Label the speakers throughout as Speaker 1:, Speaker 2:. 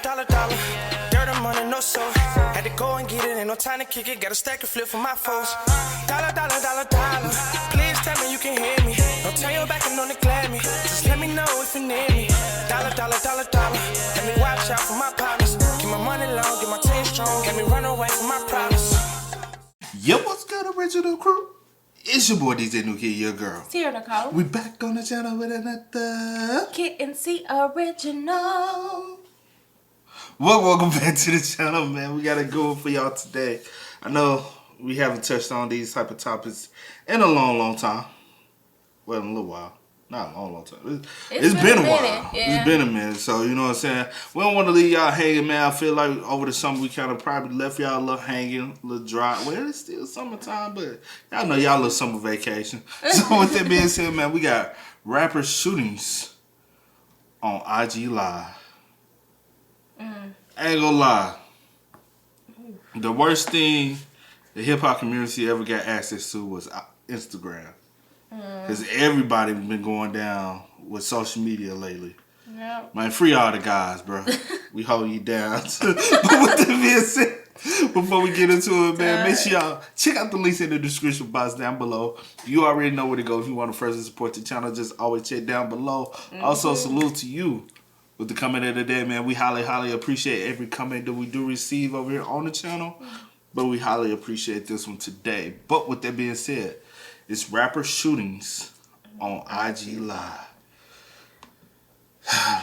Speaker 1: dollar. Dirt and money, no soul. Had to go and get it, ain't no time to kick it. Got a stack and flip for my foes. Dollar. Please tell me you can hear me. Don't turn your back and don't neglect me. Just let me know if you need me. Dollar. Let me watch out for my partners. Keep my money long, get my team strong. Let me run away from my problems.
Speaker 2: Yo, what's good, original crew? It's your boy DJ New Kid, your girl.
Speaker 3: Here, Nicole.
Speaker 2: We back on the channel with another
Speaker 3: Kid and C original.
Speaker 2: Welcome back to the channel, man. We got a good one for y'all today. I know we haven't touched on these type of topics in a long time. Well, in a little while. Not a long time. It's been a while.
Speaker 3: Yeah.
Speaker 2: It's been a minute. So, you know what I'm saying? We don't want to leave y'all hanging, man. I feel like over the summer we kind of probably left y'all a little hanging, a little dry. Well, it's still summertime, but y'all know y'all little summer vacation. So, with that being said, man, we got rapper shootings on IG Live. I ain't gonna lie. The worst thing the hip-hop community ever got access to was Instagram. Because everybody been going down with social media lately.
Speaker 3: Yep.
Speaker 2: Man, free all the guys, bro. We hold you down. But with that being said, before we get into it, man, make sure y'all check out the links in the description box down below. You already know where to go if you want to first support the channel. Just always check down below. Also, salute to you with the comment of the day, man. We highly appreciate every comment that we do receive over here on the channel. But we highly appreciate this one today. But with that being said, it's rapper shootings on IG Live.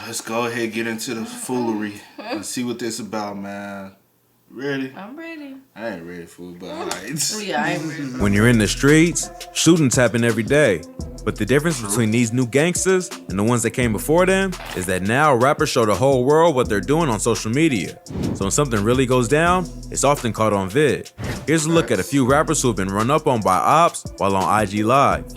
Speaker 2: Let's go ahead and get into the foolery and see what this about, man. Ready?
Speaker 3: I'm ready.
Speaker 2: I ain't ready for it, but alright.
Speaker 3: Yeah, I ain't ready.
Speaker 4: When you're in the streets, shootings happen every day. But the difference between these new gangsters and the ones that came before them is that now rappers show the whole world what they're doing on social media. So when something really goes down, it's often caught on vid. Here's a look at a few rappers who have been run up on by ops while on IG Live.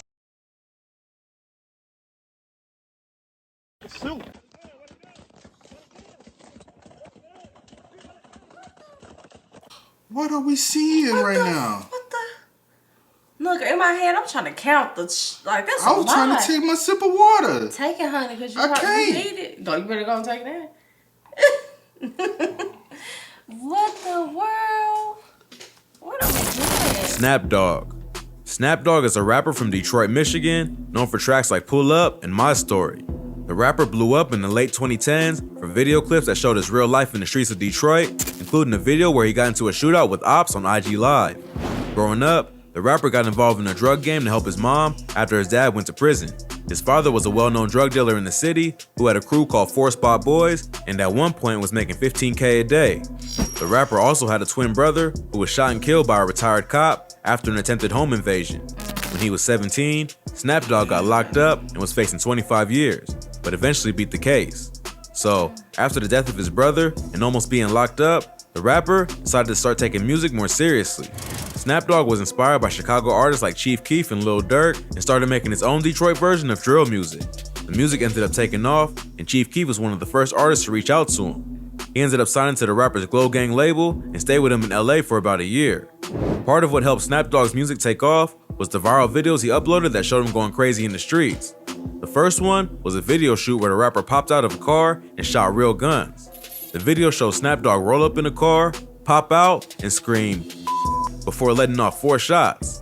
Speaker 2: What are we seeing right now?
Speaker 3: What the? Look, in my head, I'm trying to count the like. That's a lot.
Speaker 2: I was trying to take my sip of water.
Speaker 3: Take it, honey, because you need it. No, you better go and take that. What the world? What are we doing?
Speaker 4: Snapdog. Snapdog is a rapper from Detroit, Michigan, known for tracks like Pull Up and My Story. The rapper blew up in the late 2010s for video clips that showed his real life in the streets of Detroit, including a video where he got into a shootout with ops on IG Live. Growing up, the rapper got involved in a drug game to help his mom after his dad went to prison. His father was a well-known drug dealer in the city who had a crew called 4 Spot Boys and at one point was making $15K a day. The rapper also had a twin brother who was shot and killed by a retired cop after an attempted home invasion. When he was 17, Snapdog got locked up and was facing 25 years, but eventually beat the case. So, after the death of his brother and almost being locked up, the rapper decided to start taking music more seriously. Snapdog was inspired by Chicago artists like Chief Keef and Lil Durk and started making his own Detroit version of drill music. The music ended up taking off, and Chief Keef was one of the first artists to reach out to him. He ended up signing to the rapper's Glow Gang label and stayed with him in LA for about a year. Part of what helped Snapdog's music take off was the viral videos he uploaded that showed him going crazy in the streets. The first one was a video shoot where the rapper popped out of a car and shot real guns. The video shows Snapdog roll up in a car, pop out, and scream before letting off 4 shots.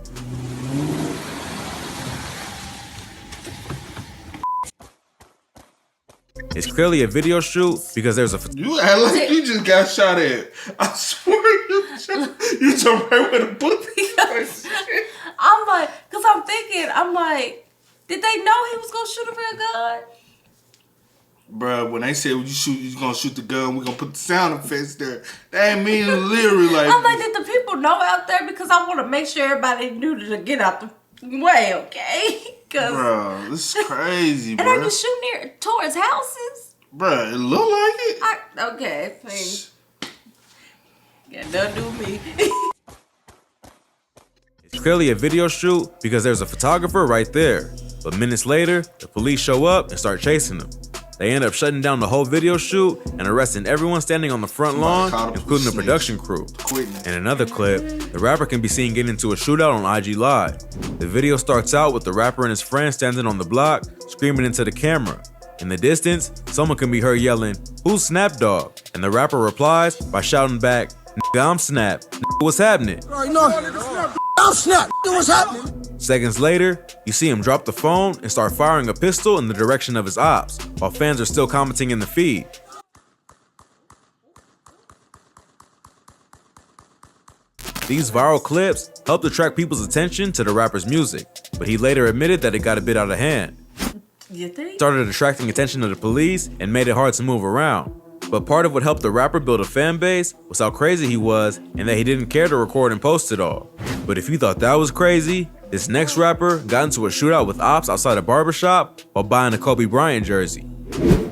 Speaker 4: It's clearly a video shoot because there's a...
Speaker 2: You act like you just got shot at. I swear you jumped right with a bullet.
Speaker 3: I'm like, because I'm like, did they know he was going to shoot a real gun?
Speaker 2: Bruh, when they said when you shoot, you're gonna shoot the gun, we're gonna put the sound effects there. That ain't mean literally like.
Speaker 3: I'm like, did the people know out there? Because I want to make sure everybody knew to get out the way, okay?
Speaker 2: Bruh, this is crazy,
Speaker 3: and
Speaker 2: bruh.
Speaker 3: are you shooting towards houses?
Speaker 2: Bruh, it look like it.
Speaker 3: Okay, please. Yeah, don't do me.
Speaker 4: It's clearly a video shoot because there's a photographer right there. But minutes later, the police show up and start chasing him. They end up shutting down the whole video shoot and arresting everyone standing on the front lawn, including the production crew. In another clip, the rapper can be seen getting into a shootout on IG Live. The video starts out with the rapper and his friend standing on the block, screaming into the camera. In the distance, someone can be heard yelling, "Who's Snapdog?" and the rapper replies by shouting back, "Nigga, I'm Snap. Nigga, what's happening?"
Speaker 5: I'm Snap. What's happening?
Speaker 4: Seconds later, you see him drop the phone and start firing a pistol in the direction of his ops, while fans are still commenting in the feed. These viral clips helped attract people's attention to the rapper's music, but he later admitted that it got a bit out of hand.
Speaker 3: You think?
Speaker 4: Started attracting attention to the police and made it hard to move around. But part of what helped the rapper build a fan base was how crazy he was and that he didn't care to record and post it all. But if you thought that was crazy, this next rapper got into a shootout with ops outside a barbershop while buying a Kobe Bryant jersey.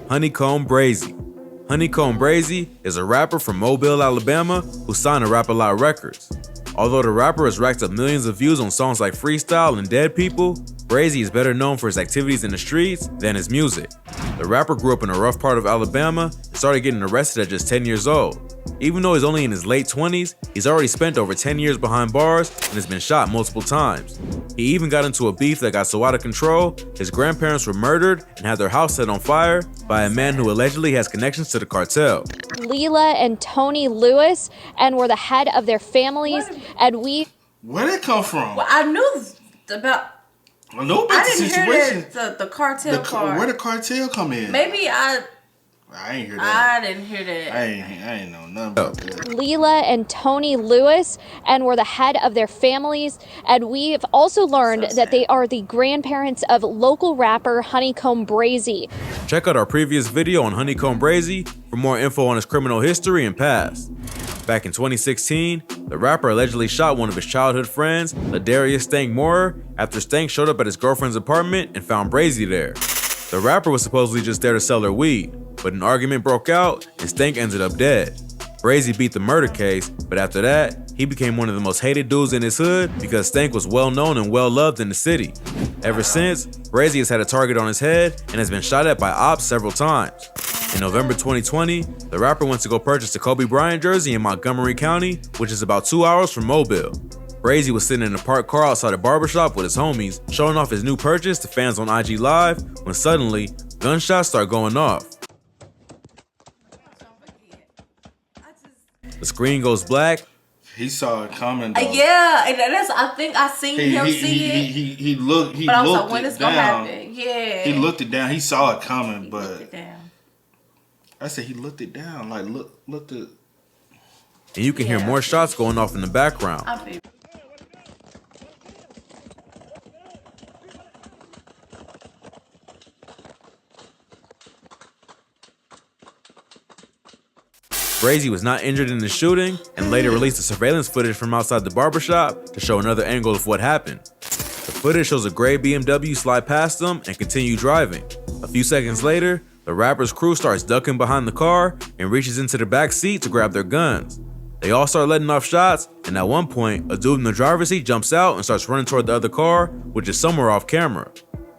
Speaker 4: Honeycomb Brazy. Honeycomb Brazy is a rapper from Mobile, Alabama who signed to Rap A Lot Records. Although the rapper has racked up millions of views on songs like Freestyle and Dead People, Brazy is better known for his activities in the streets than his music. The rapper grew up in a rough part of Alabama and started getting arrested at just 10 years old. Even though he's only in his late 20s, he's already spent over 10 years behind bars and has been shot multiple times. He even got into a beef that got so out of control, his grandparents were murdered and had their house set on fire by a man who allegedly has connections to the cartel.
Speaker 6: Leela and Tony Lewis, and we're the head of their families, and we...
Speaker 2: Where'd it come from?
Speaker 3: Well, I knew about...
Speaker 2: I know about
Speaker 3: I
Speaker 2: the
Speaker 3: didn't
Speaker 2: situation.
Speaker 3: hear the cartel part.
Speaker 2: Where the cartel come in?
Speaker 3: Maybe
Speaker 2: I ain't hear that.
Speaker 3: I didn't hear that.
Speaker 2: I ain't know nothing about that.
Speaker 6: Leela and Tony Lewis, and we're the head of their families, and we've also learned that they are the grandparents of local rapper Honeycomb Brazy.
Speaker 4: Check out our previous video on Honeycomb Brazy for more info on his criminal history and past. Back in 2016, the rapper allegedly shot one of his childhood friends, Ladarius Stank Moorer, after Stank showed up at his girlfriend's apartment and found Brazy there. The rapper was supposedly just there to sell her weed, but an argument broke out and Stank ended up dead. Brazy beat the murder case, but after that, he became one of the most hated dudes in his hood because Stank was well known and well loved in the city. Ever since, Brazy has had a target on his head and has been shot at by ops several times. In November 2020, the rapper went to go purchase a Kobe Bryant jersey in Montgomery County, which is about 2 hours from Mobile. Brazy was sitting in a parked car outside a barbershop with his homies, showing off his new purchase to fans on IG Live, when suddenly, gunshots start going off. The screen goes black.
Speaker 2: He saw it coming. Though.
Speaker 3: Yeah, and that's. I think I seen him see it.
Speaker 2: He looked. He
Speaker 3: but I was
Speaker 2: looked
Speaker 3: like, when
Speaker 2: it
Speaker 3: it's gonna
Speaker 2: down.
Speaker 3: happen? Yeah.
Speaker 2: He looked it down. He saw it coming, but
Speaker 3: Looked it down.
Speaker 2: I said he looked it down. Like looked it.
Speaker 4: And you can hear more shots going off in the background.
Speaker 3: I feel.
Speaker 4: Brazy was not injured in the shooting and later released the surveillance footage from outside the barbershop to show another angle of what happened. The footage shows a gray BMW slide past them and continue driving. A few seconds later, the rapper's crew starts ducking behind the car and reaches into the back seat to grab their guns. They all start letting off shots, and at one point, a dude in the driver's seat jumps out and starts running toward the other car, which is somewhere off camera.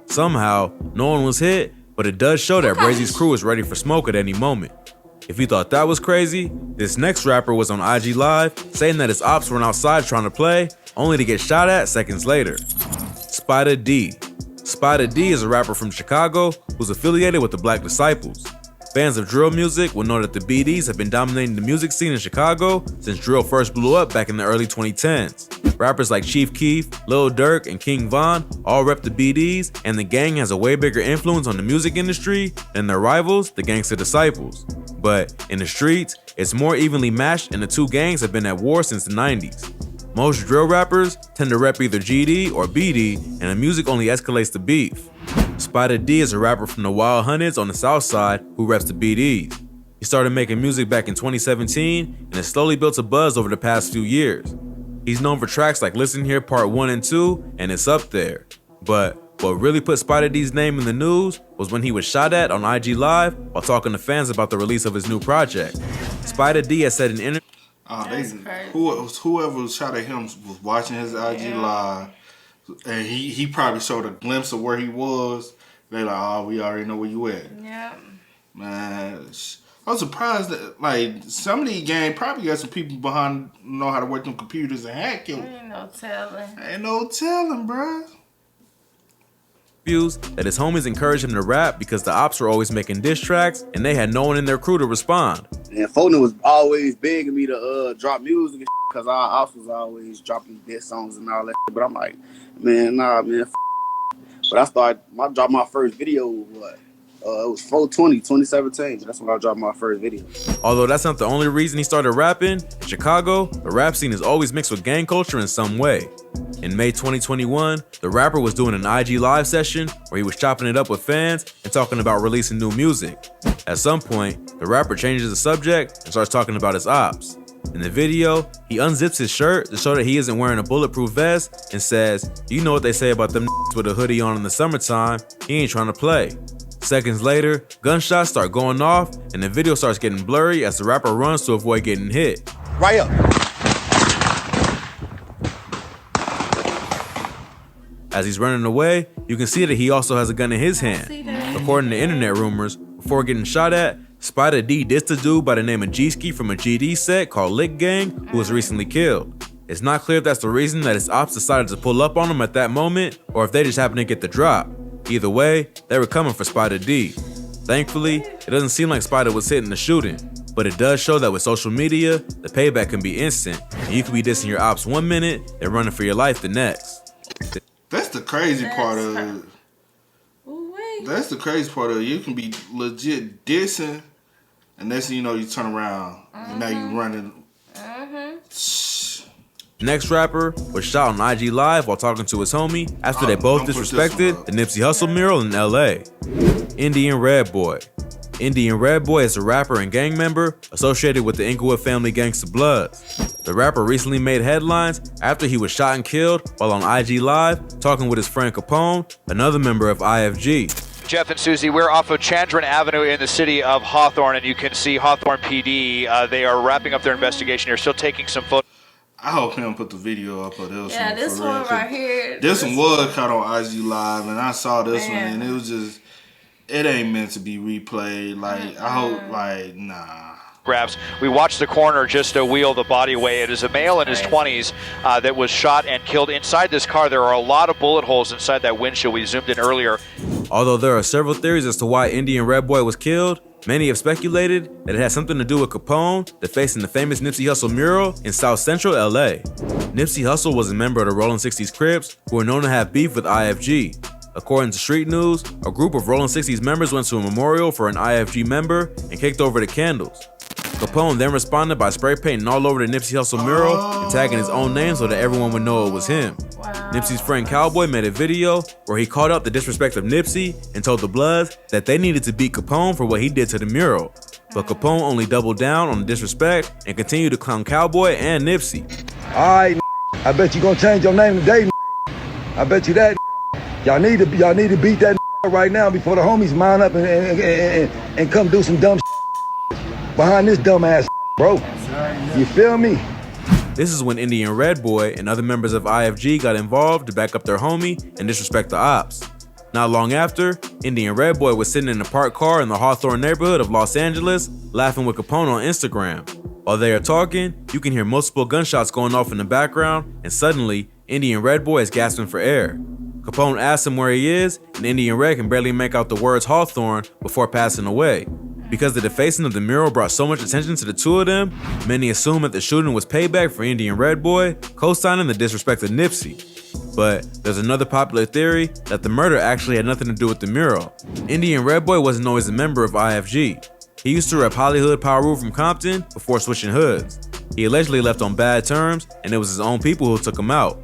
Speaker 4: Somehow, no one was hit, but it does show that Brazy's crew is ready for smoke at any moment. If you thought that was crazy, this next rapper was on IG Live saying that his ops were outside trying to play, only to get shot at seconds later. Spider D. Spider D is a rapper from Chicago who's affiliated with the Black Disciples. Fans of drill music will know that the BDs have been dominating the music scene in Chicago since drill first blew up back in the early 2010s. Rappers like Chief Keef, Lil Durk, and King Von all rep the BDs, and the gang has a way bigger influence on the music industry than their rivals, the Gangsta Disciples. But in the streets, it's more evenly matched and the two gangs have been at war since the 90s. Most drill rappers tend to rep either GD or BD, and the music only escalates the beef. Spider D is a rapper from the Wild Hundreds on the south side who reps the BDs. He started making music back in 2017 and has slowly built a buzz over the past few years. He's known for tracks like Listen Here Part 1 and 2, and it's up there. But what really put Spider D's name in the news was when he was shot at on IG Live while talking to fans about the release of his new project. Spider D has said in an interview,
Speaker 2: whoever shot at him was watching his IG Live, and he probably showed a glimpse of where he was. They like, oh, we already know where you at.
Speaker 3: Yeah.
Speaker 2: Man, I was surprised that like some of these gangs probably got some people behind know how to work them computers and hack it.
Speaker 3: Ain't no telling.
Speaker 2: Ain't no telling, bruh.
Speaker 4: interviews that his homies encouraged him to rap because the ops were always making diss tracks and they had no one in their crew to respond.
Speaker 7: And Foden was always begging me to drop music and because our ops was always dropping diss songs and all that. But I'm like, man, nah, man. But I dropped my first video, it was 4/20, 2017. That's when I dropped my first video.
Speaker 4: Although that's not the only reason he started rapping, in Chicago, the rap scene is always mixed with gang culture in some way. In May 2021, the rapper was doing an IG live session where he was chopping it up with fans and talking about releasing new music. At some point, the rapper changes the subject and starts talking about his ops. In the video, he unzips his shirt to show that he isn't wearing a bulletproof vest and says, "You know what they say about them with a hoodie on in the summertime, he ain't trying to play." Seconds later, gunshots start going off and the video starts getting blurry as the rapper runs to avoid getting hit.
Speaker 5: Right up.
Speaker 4: As he's running away, you can see that he also has a gun in his hand. According to internet rumors, before getting shot at, Spider D dissed a dude by the name of G-Ski from a GD set called Lick Gang who was recently killed. It's not clear if that's the reason that his ops decided to pull up on him at that moment or if they just happened to get the drop. Either way, they were coming for Spider D. Thankfully, it doesn't seem like Spider was hitting the shooting, but it does show that with social media, the payback can be instant, and you could be dissing your ops 1 minute and running for your life the next.
Speaker 2: That's the crazy part of it. That's the crazy part of it. You can be legit dissing, and next thing you know, you turn around, and now you running.
Speaker 4: The next rapper was shot on IG Live while talking to his homie after they both disrespected the Nipsey Hussle mural in LA. Indian Red Boy. Indian Red Boy is a rapper and gang member associated with the Inglewood family Gangsta Bloods. The rapper recently made headlines after he was shot and killed while on IG Live talking with his friend Capone, another member of IFG.
Speaker 8: Jeff and Susie, we're off of Chandran Avenue in the city of Hawthorne, and you can see Hawthorne PD. They are wrapping up their investigation. They're still taking some photos.
Speaker 2: I hope him put the video up of this one.
Speaker 3: Yeah, this one right here.
Speaker 2: This one was caught on IG Live, and I saw this one, and it was just, it ain't meant to be replayed. Like, I hope, like, nah.
Speaker 8: Grabs. We watched the coroner just wheel the body away. It is a male in his 20s that was shot and killed inside this car. There are a lot of bullet holes inside that windshield. We zoomed in earlier.
Speaker 4: Although there are several theories as to why Indian Red Boy was killed, many have speculated that it had something to do with Capone, defacing the famous Nipsey Hussle mural in South Central LA. Nipsey Hussle was a member of the Rollin' 60s Crips who were known to have beef with IFG. According to Street News, a group of Rollin' 60s members went to a memorial for an IFG member and kicked over the candles. Capone then responded by spray painting all over the Nipsey Hussle mural and tagging his own name so that everyone would know it was him. Nipsey's friend Cowboy made a video where he called out the disrespect of Nipsey and told the Bloods that they needed to beat Capone for what he did to the mural. But Capone only doubled down on the disrespect and continued to clown Cowboy and Nipsey.
Speaker 5: Alright, I bet you gonna change your name today. I bet you that. Y'all need to beat that right now before the homies mount up and come do some dumb behind this dumb ass, bro. You feel me?
Speaker 4: This is when Indian Red Boy and other members of IFG got involved to back up their homie and disrespect the ops. Not long after, Indian Red Boy was sitting in a parked car in the Hawthorne neighborhood of Los Angeles, laughing with Capone on Instagram. While they are talking, you can hear multiple gunshots going off in the background, and suddenly, Indian Red Boy is gasping for air. Capone asks him where he is, and Indian Red can barely make out the words Hawthorne before passing away. Because the defacing of the mural brought so much attention to the two of them, many assume that the shooting was payback for Indian Red Boy, co-signing the disrespect of Nipsey. But there's another popular theory that the murder actually had nothing to do with the mural. Indian Red Boy wasn't always a member of IFG. He used to rep Hollywood Power Rule from Compton before switching hoods. He allegedly left on bad terms, and it was his own people who took him out.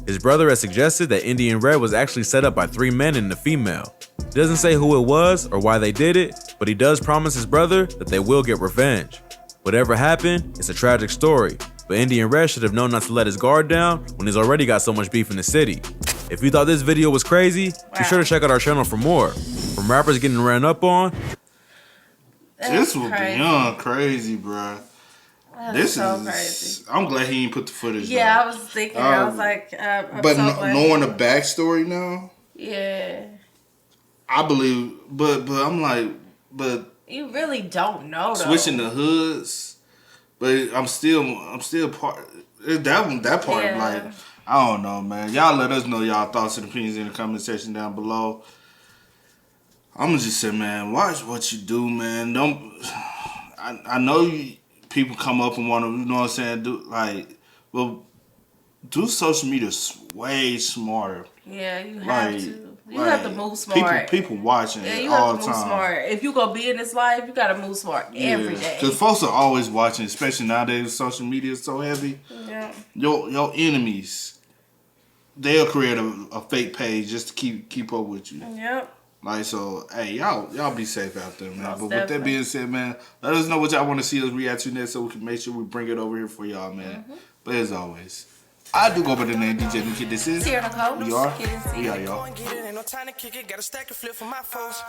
Speaker 4: His brother has suggested that Indian Red was actually set up by 3 men and a female. He doesn't say who it was or why they did it, but he does promise his brother that they will get revenge. Whatever happened, it's a tragic story, but Indian Red should have known not to let his guard down when he's already got so much beef in the city. If you thought this video was crazy, be sure to check out our channel for more. From rappers getting ran up on.
Speaker 2: This was beyond crazy, bruh.
Speaker 3: This is crazy.
Speaker 2: I'm glad he didn't put the footage.
Speaker 3: Yeah,
Speaker 2: down.
Speaker 3: I was thinking. I was like,
Speaker 2: but knowing the backstory now,
Speaker 3: yeah,
Speaker 2: I believe. But I'm like, but
Speaker 3: you really don't know. Though.
Speaker 2: Switching the hoods, but I'm still part. That part,
Speaker 3: yeah.
Speaker 2: like, I don't know, man. Y'all let us know y'all thoughts and opinions in the comment section down below. I'm gonna just say, man, watch what you do, man. I know people come up and want to, you know what I'm saying, do social media way smarter.
Speaker 3: Yeah, you have to. You
Speaker 2: Like,
Speaker 3: have to move smart.
Speaker 2: People watching
Speaker 3: Yeah,
Speaker 2: it
Speaker 3: you
Speaker 2: all
Speaker 3: have
Speaker 2: the
Speaker 3: to move
Speaker 2: time.
Speaker 3: smart. If you gonna be in this life, you gotta move smart every day.
Speaker 2: Because folks are always watching, especially nowadays. Social media is so heavy.
Speaker 3: Yeah.
Speaker 2: Your enemies, they'll create a fake page just to keep up with you.
Speaker 3: Yep.
Speaker 2: Like, so, hey, y'all be safe out there, man.
Speaker 3: Most
Speaker 2: But with that
Speaker 3: definitely.
Speaker 2: being said, man, let us know what y'all want to see us react to next so we can make sure we bring it over here for y'all, man. But as always, I do go by the name DJ New Kid. This is
Speaker 3: Sierra Nicole.
Speaker 2: We are.
Speaker 3: Kid and C.
Speaker 2: We are, y'all.
Speaker 1: Go and get it, ain't no time to kick it. Got a stack and flip for my foes.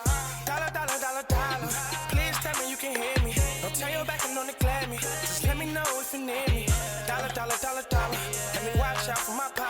Speaker 1: Dollar, dollar, dollar, dollar. Please tell me you can hear me. Don't turn your back and don't neglect me. Just let me know if you need me. Dollar, dollar, dollar, dollar. Let me watch out for my pocket.